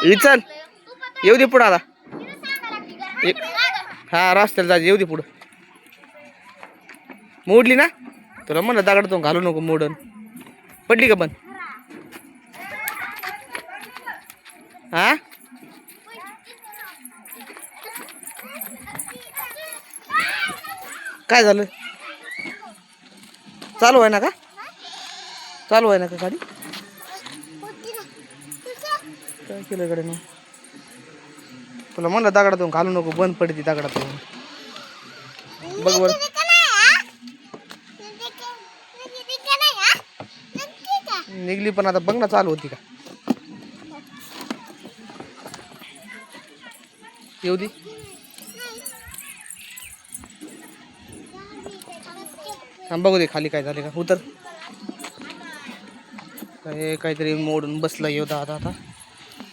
चल येऊ दे पुढं आता. हा रस्त्याला जायचं, येऊ दे पुढं. मोडली ना तुला म्हणलं दगड तो घालू नको मोडन. पडली का पण? हा काय झालं? चालू आहे ना का? चालू आहे ना का गाडी? काय केलं गाडी मग? तुला म्हणलं दगडातून घालू नको, बंद पडती दगडातून. बघ बर निघली पण आता बघ ना चालू होती का? येऊ दे. बघू दे खाली काय झाले का. उतर. काय काहीतरी मोडून बसला येऊ दादा आता.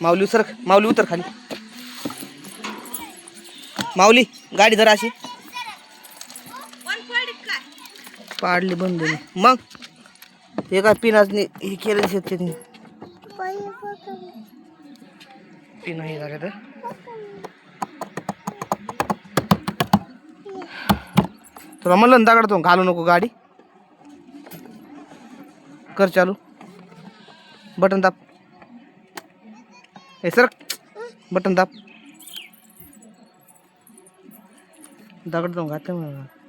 माऊली उतर, माऊली उतर खाली. माऊली गाडी जरा अशी पाडली बंद. मग हे काय पिनाजने हे केलं शेतकरी. पिना हे झालं तर तुला म्हणलं ना दगडातून घालू नको गाडी. कर चालू. बटन दाब. हे सर बटन दाब. दगडातून घातलं मला.